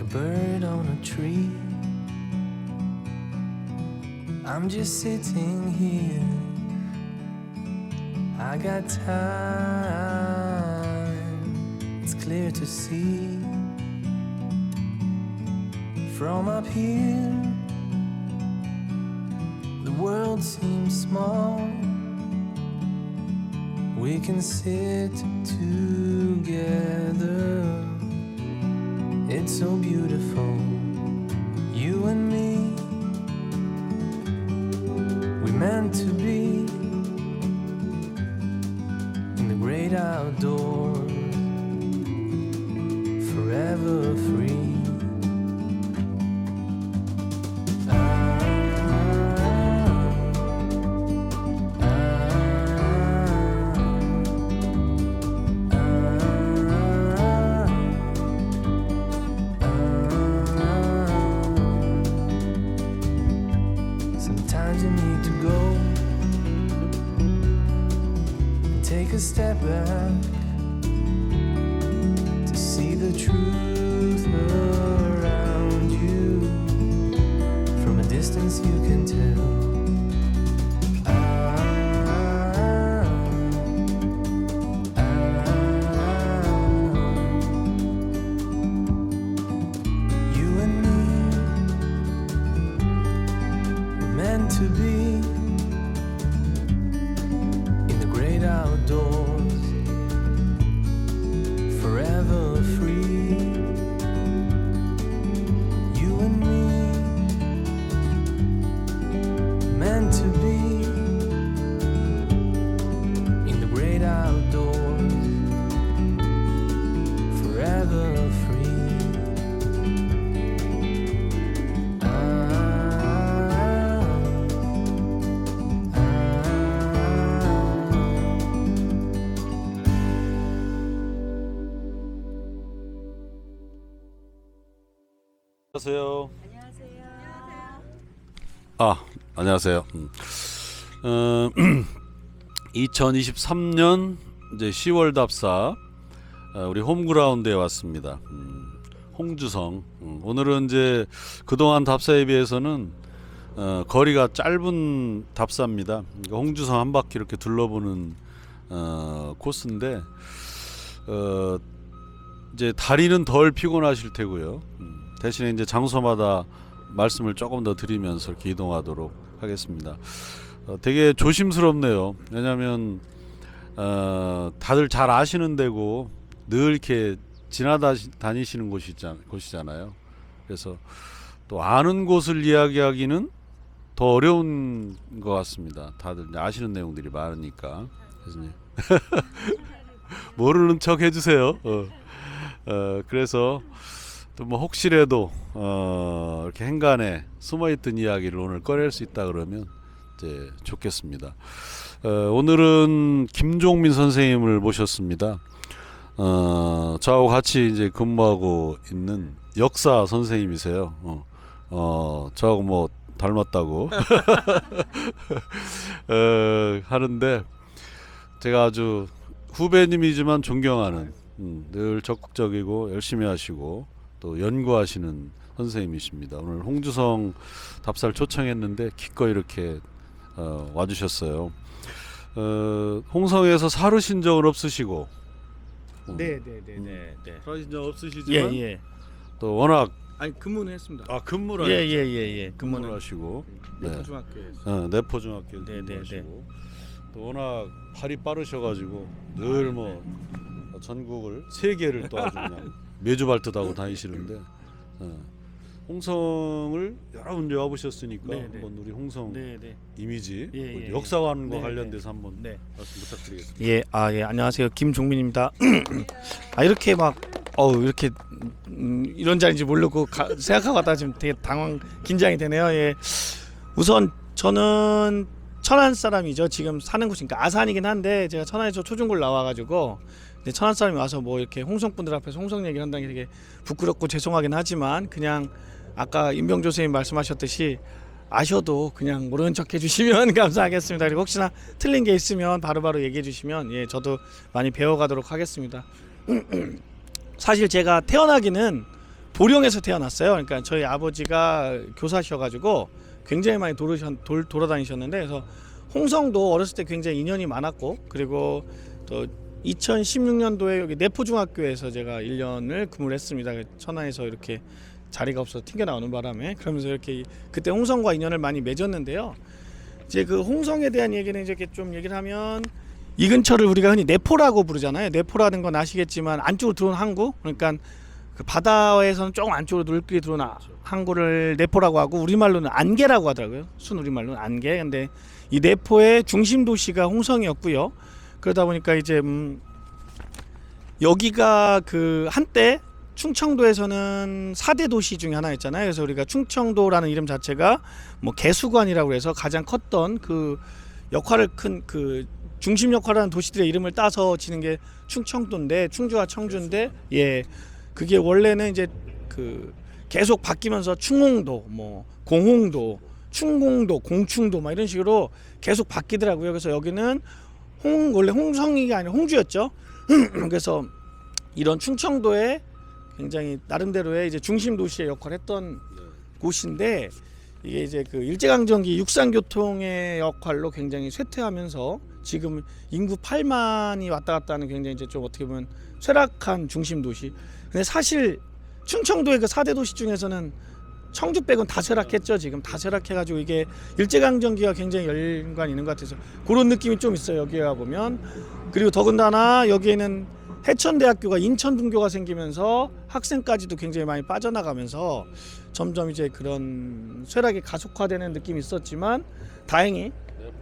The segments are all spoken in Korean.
a bird on a tree. I'm just sitting here. I got time. It's clear to see. From up here, the world seems small. We can sit together. It's so beautiful, you and me. We meant to be in the great outdoors, forever free. Sometimes you need to go and take a step back to see the truth around you. From a distance you can tell. You and me were meant to be in the great outdoors, forever free. You and me meant to be in the great outdoors, forever free. 안녕하세요. 안녕하세요. 2023년 이제 10월 답사 우리 홈그라운드에 왔습니다. 홍주성. 오늘은 이제 그동안 답사에 비해서는 거리가 짧은 답사입니다. 그러니까 홍주성 한 바퀴 이렇게 둘러보는 코스인데 이제 다리는 덜 피곤하실 테고요. 대신에 이제 장소마다 말씀을 조금 더 드리면서 이렇게 이동하도록 하겠습니다. 되게 조심스럽네요. 왜냐하면 다들 잘 아시는 데고 늘 이렇게 지나다니시는 곳이잖아요. 그래서 또 아는 곳을 이야기하기는 더 어려운 것 같습니다. 다들 아시는 내용들이 많으니까. 그래서 모르는 척 해주세요. 그래서 또 뭐 혹시라도 이렇게 행간에 숨어있던 이야기를 오늘 꺼낼 수 있다 그러면 이제 좋겠습니다. 오늘은 김종민 선생님을 모셨습니다. 저하고 같이 이제 근무하고 있는 역사 선생님이세요. 저하고 뭐 닮았다고 하는데 제가 아주 후배님이지만 존경하는 늘 적극적이고 열심히 하시고 또 연구하시는 선생님이십니다. 오늘 홍주성 답사를 초청했는데 기꺼이 이렇게 와주셨어요. 홍성에서 살으신 적은 없으시고, 네. 살으신 적 없으시지만 예. 또 워낙 아니 근무는 했습니다. 근무를 예. 근무를 하시고 내포중학교에서. 내포중학교 네. 하시고 또 워낙 발이 빠르셔가지고 늘 뭐 전국을 세계를 또 아주 그냥 매주 발톱하고 다니시는데 홍성을 여러 번 와보셨으니까 한번 우리 홍성 이미지 역사관과 관련돼서 한번 말씀 부탁드리겠습니다. 예, 안녕하세요. 김종민입니다. 이렇게 막 이렇게 이런 자리인지 모르고 생각하고 왔다가 지금 되게 긴장이 되네요. 예. 우선 저는 천안 사람이죠. 지금 사는 곳이니까 아산이긴 한데 제가 천안에서 초중고를 나와가지고 천안 사람이 와서 뭐 이렇게 홍성 분들 앞에서 홍성 얘기를 한다는 게 되게 부끄럽고 죄송하긴 하지만 그냥 아까 임병조 선생님 말씀하셨듯이 아셔도 그냥 모르는 척 해주시면 감사하겠습니다. 그리고 혹시나 틀린 게 있으면 바로바로 얘기해 주시면 저도 많이 배워가도록 하겠습니다. 사실 제가 태어나기는 보령에서 태어났어요. 그러니까 저희 아버지가 교사셔가지고 굉장히 많이 돌아다니셨는데, 그래서 홍성도 어렸을 때 굉장히 인연이 많았고, 그리고 또 2016년도에 여기 내포중학교에서 제가 1년을 근무를 했습니다. 천안에서 이렇게 자리가 없어서 튕겨 나오는 바람에, 그러면서 이렇게 그때 홍성과 인연을 많이 맺었는데요. 이제 그 홍성에 대한 얘기는 이제 이렇게 좀 얘기를 하면, 이 근처를 우리가 흔히 내포라고 부르잖아요. 내포라는 건 아시겠지만 안쪽으로 들어온 항구, 그러니까 그 바다에서는 조금 안쪽으로 물길이 들어온 항구를 내포라고 하고, 우리말로는 안개라고 하더라고요. 순 우리말로는 안개. 근데 이 내포의 중심 도시가 홍성이었고요. 그러다 보니까 이제 여기가 그 한때 충청도에서는 4대 도시 중에 하나였잖아요. 그래서 우리가 충청도라는 이름 자체가 뭐 개수관이라고 해서 가장 컸던 그 역할을 큰 그 중심 역할을 하는 도시들의 이름을 따서 지는 게 충청도인데, 충주와 청주인데, 예, 그게 원래는 이제 그 계속 바뀌면서 충홍도, 뭐 공홍도, 충공도, 공충도 막 이런 식으로 계속 바뀌더라고요. 그래서 여기는 원래 홍성이가 아니라 홍주였죠. 그래서 이런 충청도에 굉장히 나름대로의 이제 중심 도시의 역할을 했던 곳인데, 이게 이제 그 일제강점기 육상교통의 역할로 굉장히 쇠퇴하면서 지금 인구 8만이 왔다 갔다 하는 굉장히 이제 좀 어떻게 보면 쇠락한 중심 도시. 근데 사실 충청도의 그 4대 도시 중에서는 청주 빼곤 다 쇠락했죠. 지금 다 쇠락해가지고 이게 일제강점기가 굉장히 연관이 있는 것 같아서 그런 느낌이 좀 있어요. 여기에 보면. 그리고 더군다나 여기에는 해천대학교가 인천분교가 생기면서 학생까지도 굉장히 많이 빠져나가면서 점점 이제 그런 쇠락이 가속화되는 느낌이 있었지만, 다행히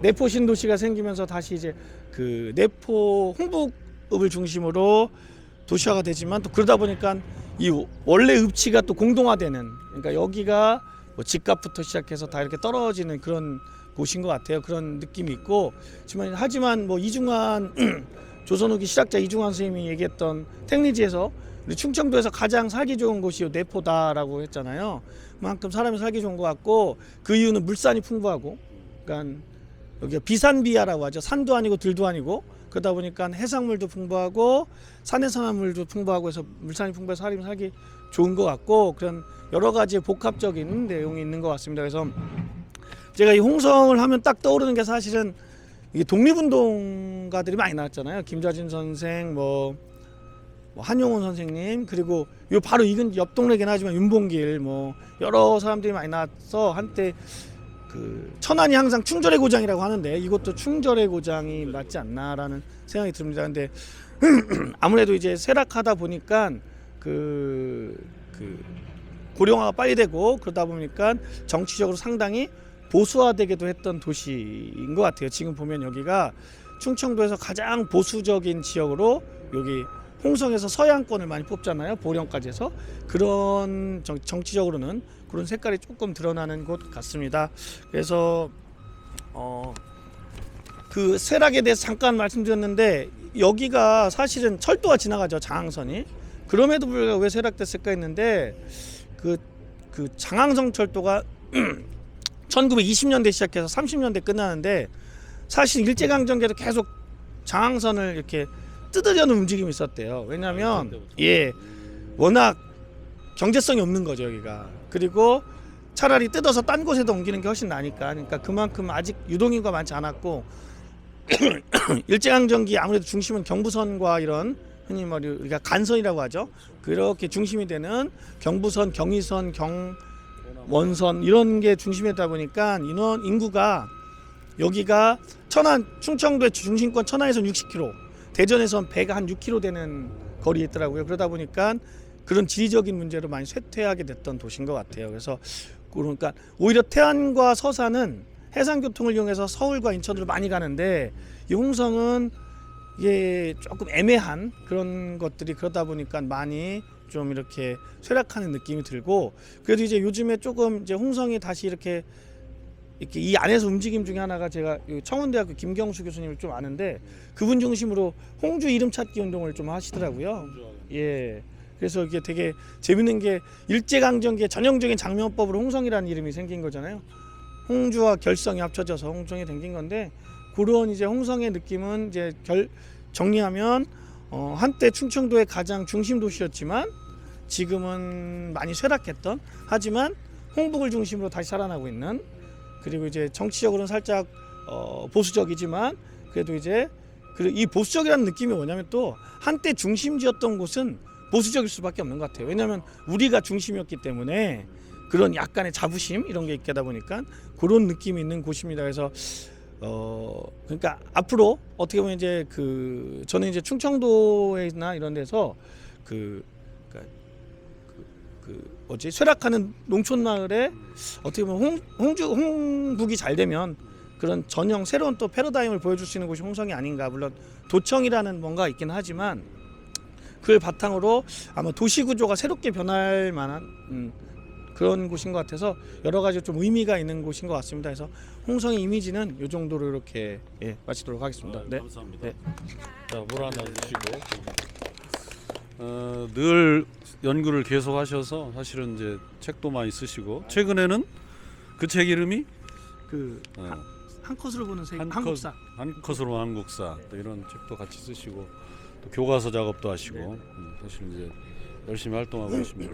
내포 신도시가 생기면서 다시 이제 그 내포 홍북읍을 중심으로 도시화가 되지만, 또 그러다 보니까 이 원래 읍지가 또 공동화되는, 그러니까 여기가 뭐 집값부터 시작해서 다 이렇게 떨어지는 그런 곳인 것 같아요. 그런 느낌이 있고, 하지만 뭐 이중환 조선 후기 실학자 이중환 선생님이 얘기했던 택리지에서 우리 충청도에서 가장 살기 좋은 곳이 내포다라고 했잖아요. 그만큼 사람이 살기 좋은 것 같고, 그 이유는 물산이 풍부하고, 그러니까 여기가 비산비야라고 하죠. 산도 아니고 들도 아니고, 그러다 보니까 해산물도 풍부하고 산해산물도 풍부하고 해서 물산이 풍부해서 사람이 살기 좋은 것 같고, 그런 여러 가지 복합적인 내용이 있는 것 같습니다. 그래서 제가 이 홍성을 하면 딱 떠오르는 게 사실은 이게 독립운동가들이 많이 나왔잖아요. 김좌진 선생, 뭐 한용운 선생님, 그리고 요 바로 이건 옆 동네긴 하지만 윤봉길, 뭐 여러 사람들이 많이 나와서 한때 그 천안이 항상 충절의 고장이라고 하는데, 이것도 충절의 고장이 맞지 않나라는 생각이 듭니다. 근데 아무래도 이제 쇠락하다 보니까 그 고령화가 빨리 되고, 그러다 보니까 정치적으로 상당히 보수화되기도 했던 도시인 것 같아요. 지금 보면 여기가 충청도에서 가장 보수적인 지역으로, 여기 홍성에서 서양권을 많이 뽑잖아요. 보령까지 해서. 그런 정치적으로는 그런 색깔이 조금 드러나는 곳 같습니다. 그래서 그 쇠락에 대해서 잠깐 말씀드렸는데, 여기가 사실은 철도가 지나가죠. 장항선이. 그럼에도 불구하고 왜 쇠락됐을까 했는데, 그 장항선 철도가 1920년대 시작해서 30년대 끝나는데, 사실 일제강점기에도 계속 장항선을 이렇게 뜯으려는 움직임이 있었대요. 왜냐하면 워낙 경제성이 없는 거죠, 여기가. 그리고 차라리 뜯어서 딴 곳에도 옮기는 게 훨씬 나니까. 그러니까 그만큼 아직 유동인구가 많지 않았고, 일제강점기 아무래도 중심은 경부선과 이런 흔히 우리가 간선이라고 하죠. 그렇게 중심이 되는 경부선, 경의선, 원선 이런 게 중심이었다 보니까 인구가 여기가 충청도의 중심권 천안에서는 60km, 대전에서는 배가 한 6km 되는 거리에 있더라고요. 그러다 보니까 그런 지리적인 문제로 많이 쇠퇴하게 됐던 도시인 것 같아요. 그래서 그러니까 오히려 태안과 서산은 해상교통을 이용해서 서울과 인천으로 많이 가는데, 이 홍성은 이게 조금 애매한 그런 것들이 그러다 보니까 많이 좀 이렇게 쇠락하는 느낌이 들고, 그래도 이제 요즘에 조금 이제 홍성이 다시 이렇게 이 안에서 움직임 중에 하나가, 제가 청운대학교 김경수 교수님을 좀 아는데, 그분 중심으로 홍주 이름 찾기 운동을 좀 하시더라고요. 예. 그래서 이게 되게 재밌는 게, 일제강점기의 전형적인 장명법으로 홍성이라는 이름이 생긴 거잖아요. 홍주와 결성이 합쳐져서 홍성이 생긴 건데, 그런 이제 홍성의 느낌은 이제 정리하면 한때 충청도의 가장 중심 도시였지만 지금은 많이 쇠락했던 하지만 홍북을 중심으로 다시 살아나고 있는 그리고 이제 정치적으로는 살짝 보수적이지만 그래도 이제 이 보수적이라는 느낌이 뭐냐면 또 한때 중심지였던 곳은 보수적일 수밖에 없는 것 같아요. 왜냐하면 우리가 중심이었기 때문에 그런 약간의 자부심 이런 게 있게 하다 보니까 그런 느낌이 있는 곳입니다. 그래서 그러니까 앞으로 어떻게 보면 이제 저는 이제 충청도에나 이런 데서 뭐지 쇠락하는 농촌 마을에 어떻게 보면 홍북이 잘 되면 그런 전형 새로운 또 패러다임을 보여줄 수 있는 곳이 홍성이 아닌가. 물론 도청이라는 뭔가 있긴 하지만 그걸 바탕으로 아마 도시 구조가 새롭게 변할 만한 그런 곳인 것 같아서 여러 가지 좀 의미가 있는 곳인 것 같습니다. 그래서 홍성의 이미지는 이 정도로 이렇게 마치도록 하겠습니다. 네. 감사합니다. 네. 자, 물 하나 드시고. 늘 연구를 계속 하셔서 사실은 이제 책도 많이 쓰시고 최근에는 그 책 이름이 한 컷으로 보는 세계 한국사. 한 컷으로 한국사 또 이런 책도 같이 쓰시고 또 교과서 작업도 하시고 사실 이제 열심히 활동하고 있습니다.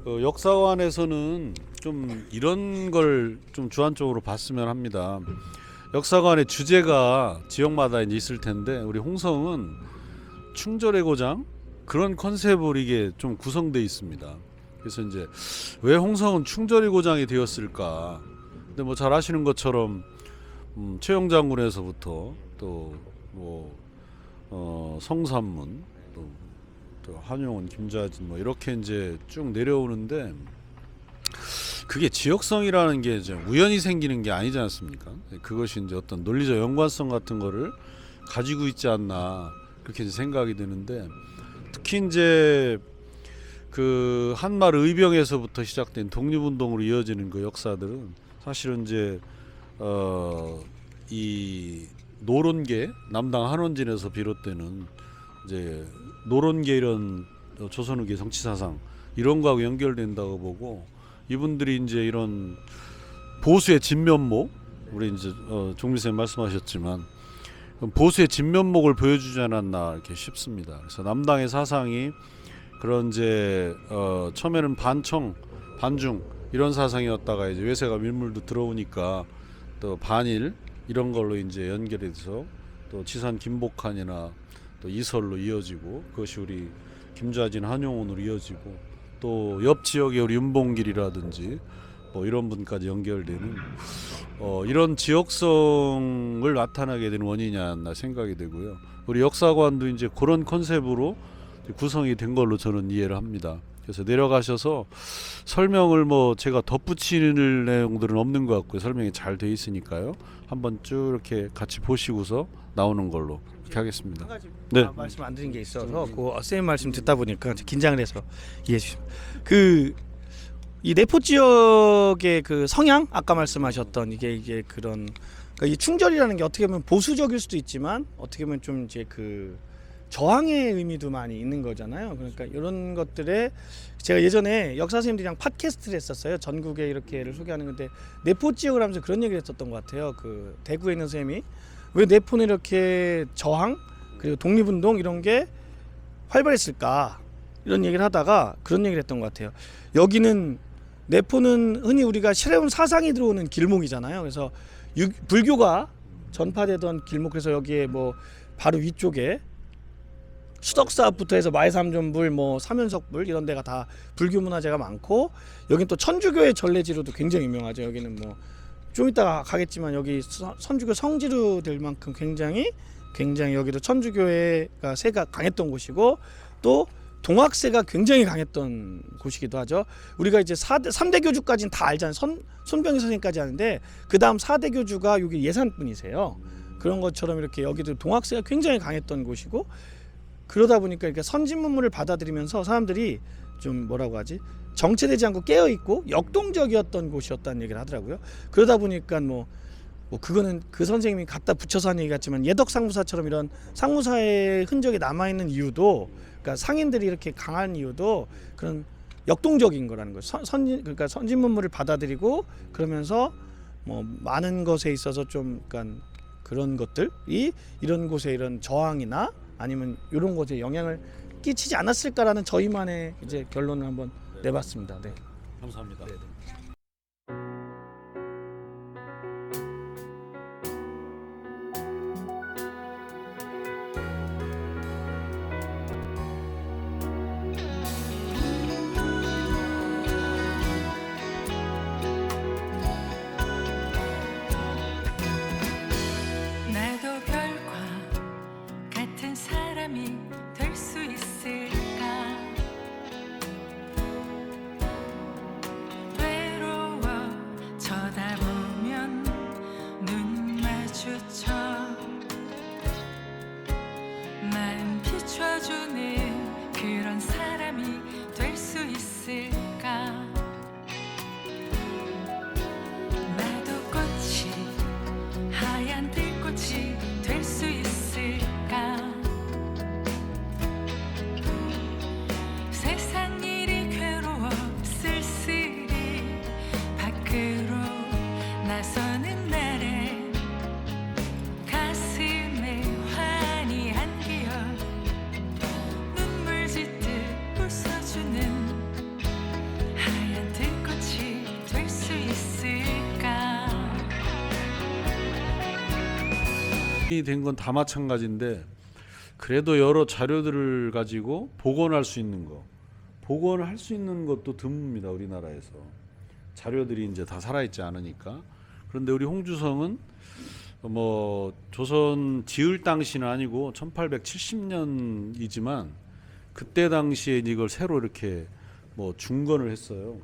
역사관에서는 좀 이런 걸 좀 주안적으로 봤으면 합니다. 역사관의 주제가 지역마다 이제 있을 텐데 우리 홍성은 충절의 고장 그런 컨셉으로 이게 좀 구성되어 있습니다. 그래서 이제 왜 홍성은 충절의 고장이 되었을까? 근데 뭐 잘 아시는 것처럼 최영 장군에서부터 또 뭐 성삼문 또 한용운, 김좌진 뭐 이렇게 이제 쭉 내려오는데 그게 지역성이라는 게 이제 우연히 생기는 게 아니지 않습니까? 그것이 이제 어떤 논리적 연관성 같은 거를 가지고 있지 않나 그렇게 이제 생각이 드는데 특히 이제 그 한말 의병에서부터 시작된 독립운동으로 이어지는 그 역사들은 사실은 이제 이 노론계 남당 한원진에서 비롯되는 이제 노론계 이런 조선후기 정치사상 이런 거하고 연결된다고 보고 이분들이 이제 이런 보수의 진면목 우리 이제 종민 선생님 말씀하셨지만 보수의 진면목을 보여주지 않았나 이렇게 싶습니다. 그래서 남당의 사상이 그런 이제 처음에는 반청 반중 이런 사상이었다가 이제 외세가 밀물도 들어오니까 또 반일 이런 걸로 이제 연결해서 또 지산 김복한이나 또 이설로 이어지고 그것이 우리 김좌진 한용운으로 이어지고 또 옆 지역의 우리 윤봉길이라든지 뭐 이런 분까지 연결되는 이런 지역성을 나타나게 된 원인이 않나 생각이 되고요. 우리 역사관도 이제 그런 컨셉으로 구성이 된 걸로 저는 이해를 합니다. 그래서 내려가셔서 설명을 뭐 제가 덧붙이는 내용들은 없는 것 같고요. 설명이 잘 돼 있으니까요. 한번 쭉 이렇게 같이 보시고서 나오는 걸로 이렇게 하겠습니다. 한 가지 네. 말씀 안 드린 게 있어서 선생님 말씀 듣다 보니까 긴장을 해서 이해해 주시면 이 내포 지역의 그 성향 아까 말씀하셨던 이게 그런 그러니까 이 충절이라는 게 어떻게 보면 보수적일 수도 있지만 어떻게 보면 좀 이제 그 저항의 의미도 많이 있는 거잖아요. 그러니까 이런 것들에 제가 예전에 역사 선생님들이랑 팟캐스트를 했었어요. 전국에 이렇게를 소개하는 건데 내포 지역을 하면서 그런 얘기를 했었던 것 같아요. 그 대구에 있는 선생님이 왜 내포는 이렇게 저항 그리고 독립운동 이런 게 활발했을까 이런 얘기를 하다가 그런 얘기를 했던 것 같아요. 여기는 내포는 흔히 우리가 새로운 사상이 들어오는 길목이잖아요. 그래서 불교가 전파되던 길목 그래서 여기에 뭐 바로 위쪽에 수덕사업부터 해서 마해삼존불, 뭐 사면석불 이런 데가 다 불교 문화재가 많고 여긴 또 천주교의 전래지로도 굉장히 유명하죠. 여기는 뭐 좀 이따가 가겠지만 여기 천주교 성지로 될 만큼 굉장히 여기도 천주교회가 세가 강했던 곳이고 또 동학세가 굉장히 강했던 곳이기도 하죠. 우리가 이제 3대 교주까지는 다 알잖아요. 손병희 선생님까지 아는데 그 다음 4대 교주가 여기 예산분이세요. 그런 것처럼 이렇게 여기도 동학세가 굉장히 강했던 곳이고 그러다 보니까 이렇게 선진문물을 받아들이면서 사람들이 좀 뭐라고 하지 정체되지 않고 깨어있고 역동적이었던 곳이었다는 얘기를 하더라고요. 그러다 보니까 뭐 그거는 그 선생님이 갖다 붙여서 한 얘기 같지만 예덕상무사처럼 이런 상무사의 흔적이 남아있는 이유도 그러니까 상인들이 이렇게 강한 이유도 그런 역동적인 거라는 거예요. 그러니까 선진문물을 받아들이고 그러면서 뭐 많은 것에 있어서 좀 그러니까 그런 것들이 이런 곳에 이런 저항이나 아니면 이런 곳에 영향을 끼치지 않았을까라는 저희만의 이제 결론을 한번 내봤습니다. 네. 감사합니다. 나도 별과 같은 사람이 될 수 있을까? 외로워 쳐다보면 눈 마주쳐 난 비춰주는 그런 사람이 될 수 있을까? 나도 꽃이 하얀 들꽃이 될 수 있을까? 세상 일이 괴로워 쓸쓸히 밖으로 나서는 날에 가슴에 환히 안기어 눈물 짓듯 웃어주는 하얀 들꽃이 될 수 있을까? 된 건 다 마찬가지인데 그래도 여러 자료들을 가지고 복원할 수 있는 것도 드뭅니다. 우리나라에서 자료들이 이제 다 살아있지 않으니까. 그런데 우리 홍주성은 뭐 조선 지을 당시는 아니고 1870년이지만 그때 당시에 이걸 새로 이렇게 뭐 중건을 했어요.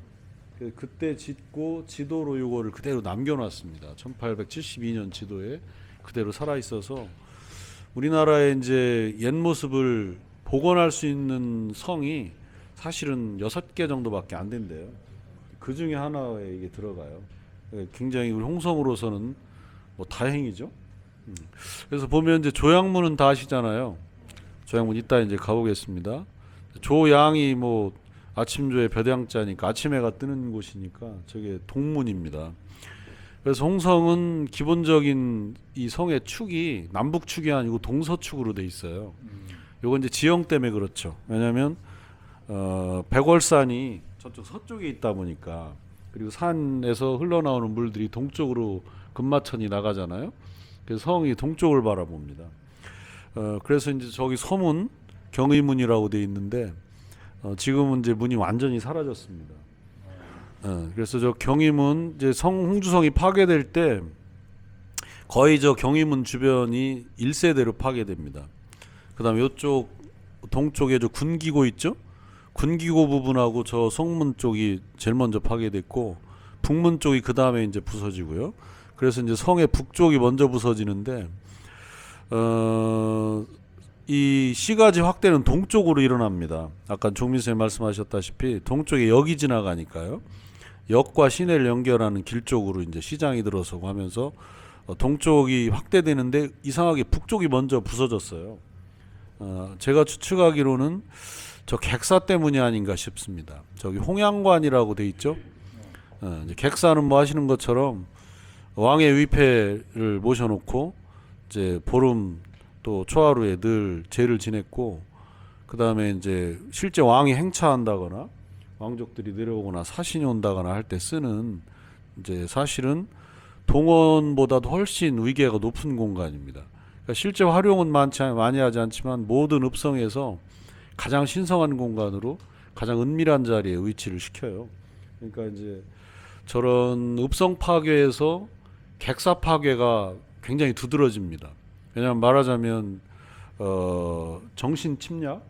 그때 짓고 지도로 이거를 그대로 남겨놨습니다. 1872년 지도에 그대로 살아 있어서 우리나라의 이제 옛 모습을 복원할 수 있는 성이 사실은 6개 정도밖에 안 된대요. 그 중에 하나에 이게 들어가요. 굉장히 우리 홍성으로서는 뭐 다행이죠. 그래서 보면 이제 조양문은 다 아시잖아요. 조양문 이따 이제 가보겠습니다. 조양이 뭐 아침조의 벼대양자니까 아침 해가 뜨는 곳이니까 저게 동문입니다. 그래서 홍성은 기본적인 이 성의 축이 남북축이 아니고 동서축으로 돼 있어요. 요건 이제 지형 때문에 그렇죠. 왜냐하면 백월산이 저쪽 서쪽에 있다 보니까 그리고 산에서 흘러나오는 물들이 동쪽으로 금마천이 나가잖아요. 그래서 성이 동쪽을 바라봅니다. 그래서 이제 저기 서문 경의문이라고 돼 있는데 지금은 이제 문이 완전히 사라졌습니다. 그래서 저 경의문 이제 홍주성이 파괴될 때 거의 저 경의문 주변이 1세대로 파괴됩니다. 그다음에 이쪽 동쪽에 저 군기고 있죠? 군기고 부분하고 저 성문 쪽이 제일 먼저 파괴됐고 북문 쪽이 그 다음에 이제 부서지고요. 그래서 이제 성의 북쪽이 먼저 부서지는데 이 시가지 확대는 동쪽으로 일어납니다. 아까 종민 선생님 말씀하셨다시피 동쪽에 역이 지나가니까요. 역과 시내를 연결하는 길 쪽으로 이제 시장이 들어서고 하면서 동쪽이 확대되는데 이상하게 북쪽이 먼저 부서졌어요. 제가 추측하기로는 저 객사 때문이 아닌가 싶습니다. 저기 홍양관이라고 돼 있죠. 이제 객사는 뭐 하시는 것처럼 왕의 위패를 모셔놓고 이제 보름 또 초하루에 늘 제를 지냈고 그 다음에 이제 실제 왕이 행차한다거나 왕족들이 내려오거나 사신이 온다거나 할 때 쓰는 이제 사실은 동원보다도 훨씬 위계가 높은 공간입니다. 그러니까 실제 활용은 많이 하지 않지만 모든 읍성에서 가장 신성한 공간으로 가장 은밀한 자리에 위치를 시켜요. 그러니까 이제 저런 읍성 파괴에서 객사 파괴가 굉장히 두드러집니다. 왜냐하면 말하자면 정신 침략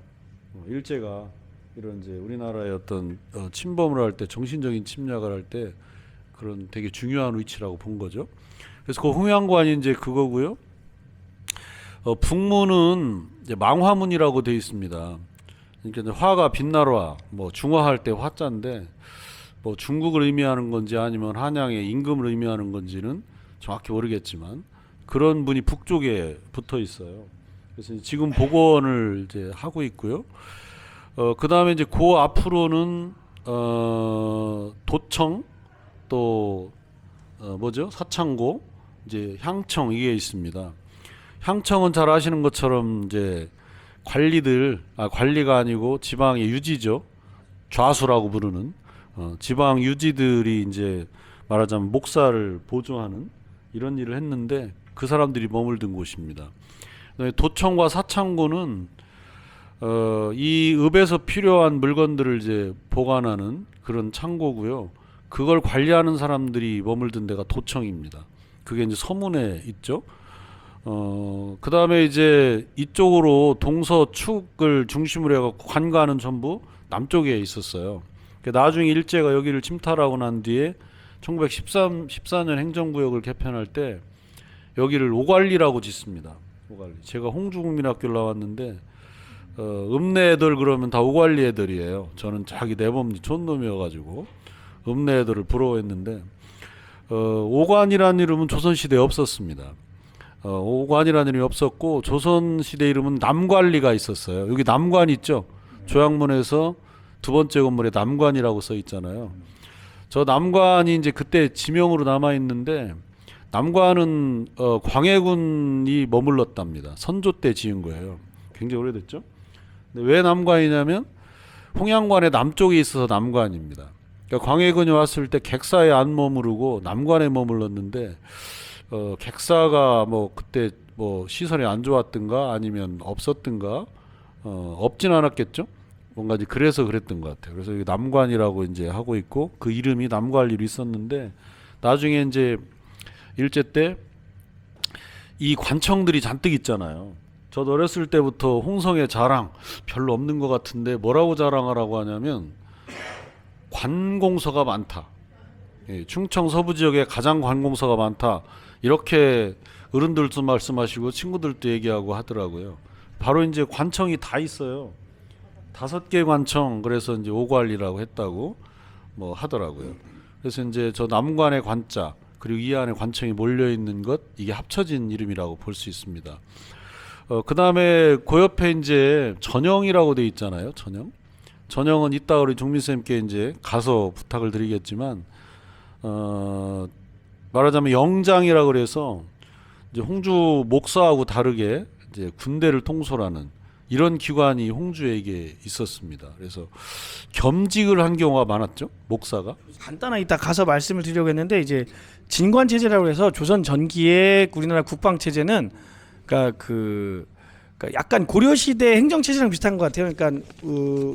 일제가 이런 이제 우리나라의 어떤 침범을 할 때 정신적인 침략을 할 때 그런 되게 중요한 위치라고 본 거죠. 그래서 그 홍양관이 이제 그거고요. 북문은 이제 망화문이라고 되어 있습니다. 그러니까 이제 화가 빛나라 뭐 중화할 때 화자인데 뭐 중국을 의미하는 건지 아니면 한양의 임금을 의미하는 건지는 정확히 모르겠지만 그런 문이 북쪽에 붙어 있어요. 그래서 지금 복원을 이제 하고 있고요. 그 다음에 이제 그 앞으로는 도청 또 뭐죠? 사창고 이제 향청 이게 있습니다. 향청은 잘 아시는 것처럼 이제 관리가 아니고 지방의 유지죠. 좌수라고 부르는 지방 유지들이 이제 말하자면 목사를 보조하는 이런 일을 했는데 그 사람들이 머물던 곳입니다. 도청과 사창고는 이 읍에서 필요한 물건들을 이제 보관하는 그런 창고고요. 그걸 관리하는 사람들이 머물던 데가 도청입니다. 그게 이제 서문에 있죠. 그 다음에 이제 이쪽으로 동서축을 중심으로 해갖고 관가는 전부 남쪽에 있었어요. 나중에 일제가 여기를 침탈하고 난 뒤에 1914년 행정구역을 개편할 때 여기를 오관리라고 짓습니다. 오관리. 제가 홍주국민학교를 나왔는데 읍내 애들 그러면 다 오관리 애들이에요. 저는 자기 내범리 촌놈이어가지고 읍내 애들을 부러워했는데 오관이라는 이름은 조선시대에 없었습니다. 오관이라는 이름이 없었고 조선시대 이름은 남관리가 있었어요. 여기 남관 있죠. 조약문에서 두 번째 건물에 남관이라고 써 있잖아요. 저 남관이 이제 그때 지명으로 남아 있는데 남관은 광해군이 머물렀답니다. 선조 때 지은 거예요. 굉장히 오래됐죠. 근데 왜 남관이냐면 홍양관의 남쪽에 있어서 남관입니다. 그러니까 광해군이 왔을 때 객사에 안 머무르고 남관에 머물렀는데 객사가 뭐 그때 뭐 시설이 안 좋았든가 아니면 없었든가 없진 않았겠죠. 뭔가 이제 그래서 그랬던 것 같아요. 그래서 여기 남관이라고 이제 하고 있고 그 이름이 남관리로 있었는데 나중에 이제 일제 때 이 관청들이 잔뜩 있잖아요. 저도 어렸을 때부터 홍성의 자랑 별로 없는 것 같은데 뭐라고 자랑하라고 하냐면 관공서가 많다. 예, 충청 서부 지역에 가장 관공서가 많다. 이렇게 어른들도 말씀하시고 친구들도 얘기하고 하더라고요. 바로 이제 관청이 다 있어요. 5개 관청, 그래서 이제 오관리라고 했다고 뭐 하더라고요. 그래서 이제 저 남관의 관자 그리고 이 안에 관청이 몰려 있는 것 이게 합쳐진 이름이라고 볼 수 있습니다. 그 다음에 그 옆에 이제 전영이라고 돼 있잖아요. 전영은 이따 우리 종민쌤께 이제 가서 부탁을 드리겠지만 말하자면 영장이라 그래서 이제 홍주 목사하고 다르게 이제 군대를 통솔하는 이런 기관이 홍주에게 있었습니다. 그래서 겸직을 한 경우가 많았죠. 목사가. 간단하게 이따 가서 말씀을 드리려고 했는데 이제 진관 체제라고 해서 조선 전기의 우리나라 국방 체제는 그러니까 약간 고려 시대 행정 체제랑 비슷한 것 같아요. 그러니까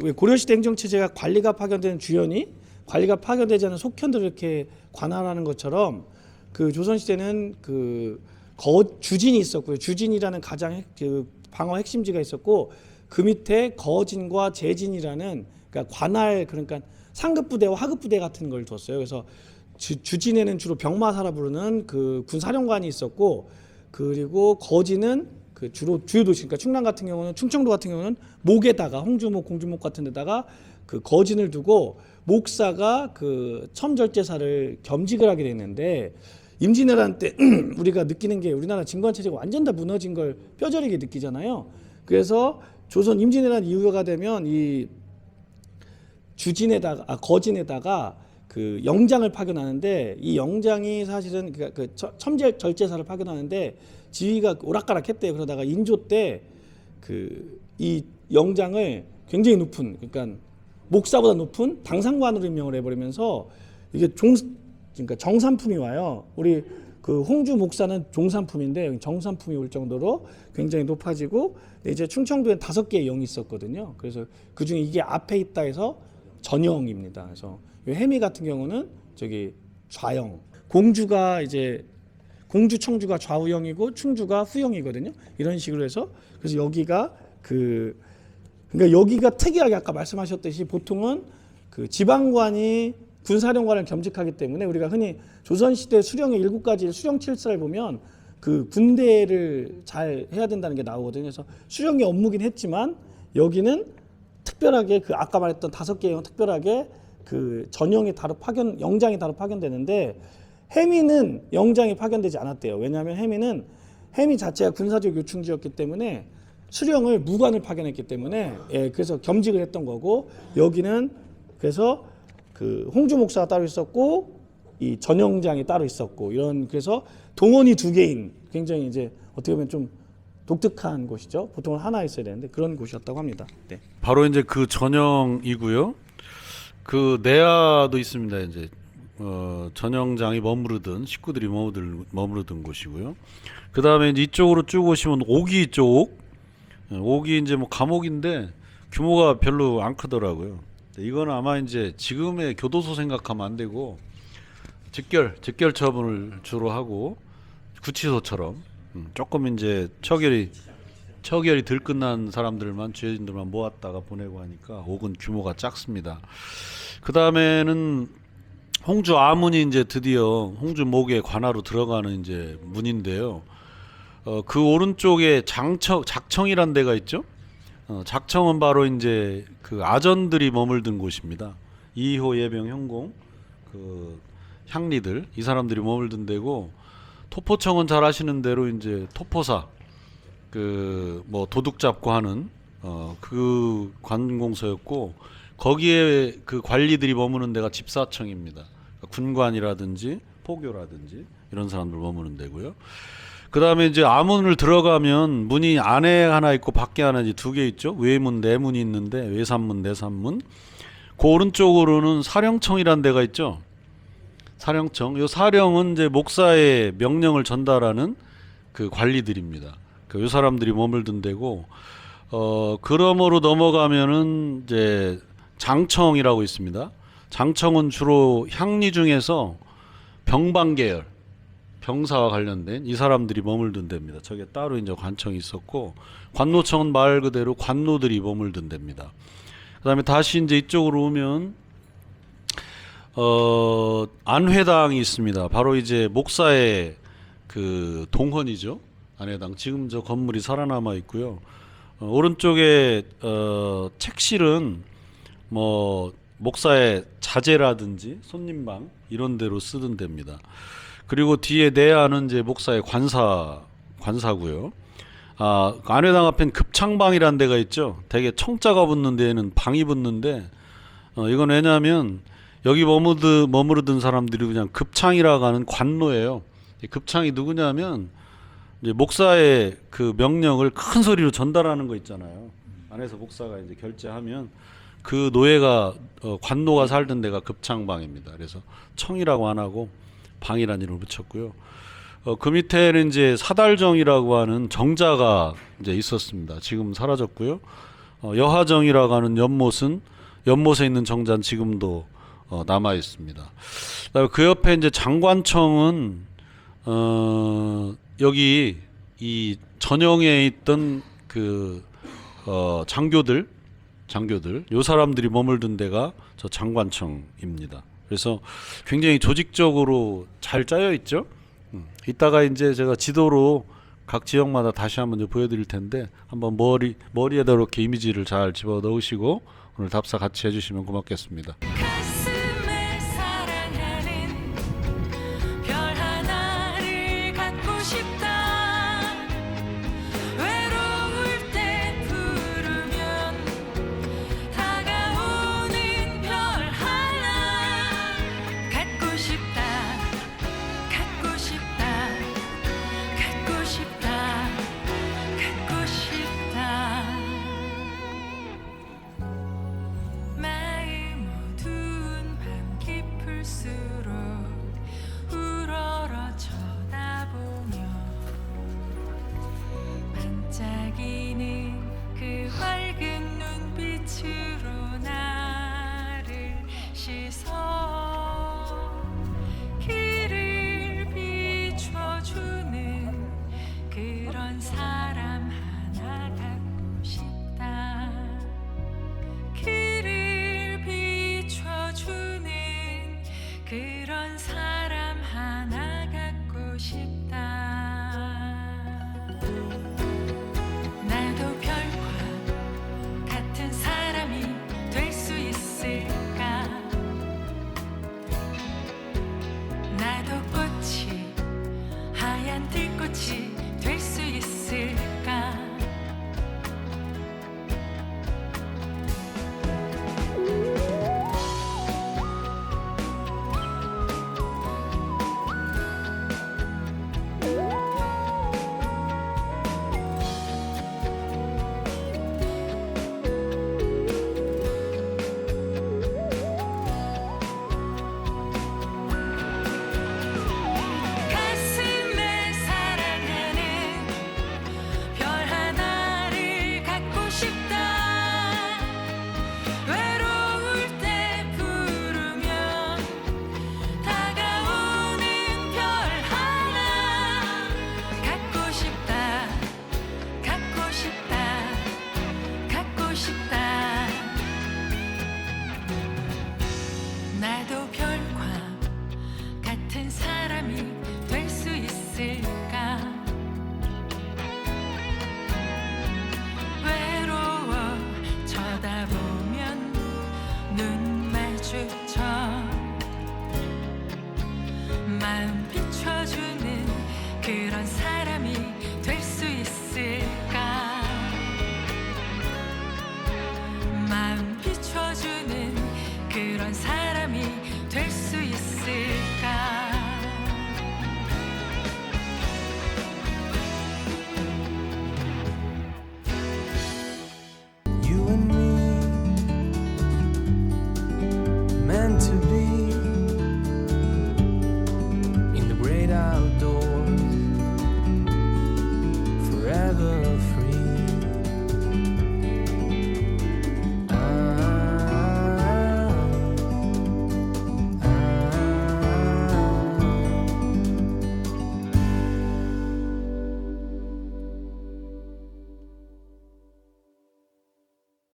왜 고려 시대 행정 체제가 관리가 파견되는 주연이 관리가 파견되지 않은 속현들을 이렇게 관할하는 것처럼 그 조선 시대는 주진이 있었고요. 주진이라는 가장 방어 핵심지가 있었고 그 밑에 거진과 재진이라는 그러니까 관할 그러니까 상급 부대와 하급 부대 같은 걸 뒀어요. 그래서 주진에는 주로 병마사라 부르는 그 군사령관이 있었고 그리고 거진은 그 주로 주요 도시 그러니까 충남 같은 경우는 충청도 같은 경우는 목에다가 홍주목 공주목 같은 데다가 그 거진을 두고 목사가 그 첨절제사를 겸직을 하게 됐는데 임진왜란 때 우리가 느끼는 게 우리나라 진관 체제가 완전 다 무너진 걸 뼈저리게 느끼잖아요. 그래서 조선 임진왜란 이후가 되면 이 거진에다가 그 영장을 파견하는데 이 영장이 사실은 그 첨절제사를 파견하는데 지위가 오락가락했대요. 그러다가 인조 때 그 이 영장을 굉장히 높은 그러니까 목사보다 높은 당상관으로 임명을 해버리면서 이게 그러니까 정산품이 와요. 우리 그 홍주 목사는 종산품인데 정산품이 올 정도로 굉장히 높아지고 이제 충청도에 5개의 영이 있었거든요. 그래서 그 중에 이게 앞에 있다 해서 전영입니다. 그래서 해미 같은 경우는 저기 좌영, 공주가 이제 공주 청주가 좌우영이고 충주가 후영이거든요. 이런 식으로 해서 그래서 여기가 그러니까 여기가 특이하게 아까 말씀하셨듯이 보통은 그 지방관이 군사령관을 겸직하기 때문에 우리가 흔히 조선시대 수령의 7가지 수령 7사를 보면 그 군대를 잘 해야 된다는 게 나오거든요. 그래서 수령의 업무긴 했지만 여기는 특별하게 그 아까 말했던 5개의 영 특별하게 그 전형이 영장이 다로 파견되는데 해미는 영장이 파견되지 않았대요. 왜냐하면 해미 자체가 군사적 요충지였기 때문에 수령을 무관을 파견했기 때문에 그래서 겸직을 했던 거고 여기는 그래서 그 홍주 목사가 따로 있었고 이 전영장이 따로 있었고 이런 그래서 동원이 2개인 굉장히 이제 어떻게 보면 좀 독특한 곳이죠. 보통은 하나 있어야 되는데 그런 곳이었다고 합니다. 네. 바로 이제 그 전형이고요. 그 내야도 있습니다. 이제 전형장이 머무르던 식구들이 머무르던 곳이고요. 그 다음에 이제 이쪽으로 쭉 오시면 오기 쪽, 오기 이제 뭐 감옥인데 규모가 별로 안 크더라고요. 이거는 아마 이제 지금의 교도소 생각하면 안 되고 직결 처분을 주로 하고 구치소처럼 조금 이제 처결이 덜 끝난 사람들만 죄인들만 모았다가 보내고 하니까 옥은 규모가 작습니다. 그 다음에는 홍주 아문이 이제 드디어 홍주 목의 관하로 들어가는 이제 문인데요. 그 오른쪽에 작청이란 데가 있죠. 작청은 바로 이제 그 아전들이 머물던 곳입니다. 2호 예병 형공 그 향리들 이 사람들이 머물던 데고, 토포청은 잘 아시는 대로 이제 토포사 그 뭐 도둑 잡고 하는 그 관공서였고, 거기에 그 관리들이 머무는 데가 집사청입니다. 그러니까 군관이라든지 포교라든지 이런 사람들 머무는 데고요. 그 다음에 이제 아문을 들어가면 문이 안에 하나 있고 밖에 하나 이제 두 개 있죠. 외문, 내문이 있는데 외산문, 내산문. 그 오른쪽으로는 사령청이라는 데가 있죠. 사령청. 요 사령은 이제 목사의 명령을 전달하는 그 관리들입니다. 요 사람들이 머물던 데고, 그러므로 넘어가면은 이제 장청이라고 있습니다. 장청은 주로 향리 중에서 병방계열, 병사와 관련된 이 사람들이 머물던 데입니다. 저게 따로 이제 관청이 있었고, 관노청은 말 그대로 관노들이 머물던 데입니다. 그다음에 다시 이제 이쪽으로 오면 안회당이 있습니다. 바로 이제 목사의 그 동헌이죠. 안회당. 지금 저 건물이 살아남아 있고요. 오른쪽에 책실은 뭐 목사의 자재라든지 손님방 이런 데로 쓰던 데입니다. 그리고 뒤에 내야는 이제 목사의 관사고요. 안회당 앞엔 급창방이라는 데가 있죠. 되게 청자가 붙는 데에는 방이 붙는데, 이건 왜냐하면 여기 머무르던 사람들이 그냥 급창이라고 하는 관노예요. 급창이 누구냐면 이제 목사의 그 명령을 큰 소리로 전달하는 거 있잖아요. 안에서 목사가 이제 결재하면 그 노예가 관노가 살던 데가 급창방입니다. 그래서 청이라고 안 하고 방이라는 이름을 붙였고요. 그 밑에는 이제 사달정이라고 하는 정자가 이제 있었습니다. 지금 사라졌고요. 여하정이라고 하는 연못에 있는 정자는 지금도 남아 있습니다. 그다음에 그 옆에 이제 장관청은 여기 이 전형에 있던 그 장교들 요 사람들이 머물던 데가 저 장관청입니다. 그래서 굉장히 조직적으로 잘 짜여 있죠. 이따가 이제 제가 지도로 각 지역마다 다시 한번 보여드릴 텐데, 한번 머리에다 이렇게 이미지를 잘 집어 넣으시고 오늘 답사 같이 해주시면 고맙겠습니다. 가슴에 사랑하는 별 하나를 갖고 싶다. 외로울 때 부르면 다가오는 별 하나 갖고 싶다. 갖고 싶다. 갖고 싶다. 갖고 싶다. 마음 어두운 밤 깊을수록 우러러 쳐다보며 반짝이는 그 밝은 눈빛으로 나를 씻어 길을 비춰주는 그런 사람 하나 갖고 싶다. 길을 비춰주는 그런 사람 하나 갖고 싶다. 나도 별과 같은 사람이 될 수 있을까? 나도 꽃이 하얀 들꽃이 될 수 있을까? 마음 비춰주는 그런 사람이 될 수 있을까? 마음 비춰주는 그런 사람이 될 수 있을까?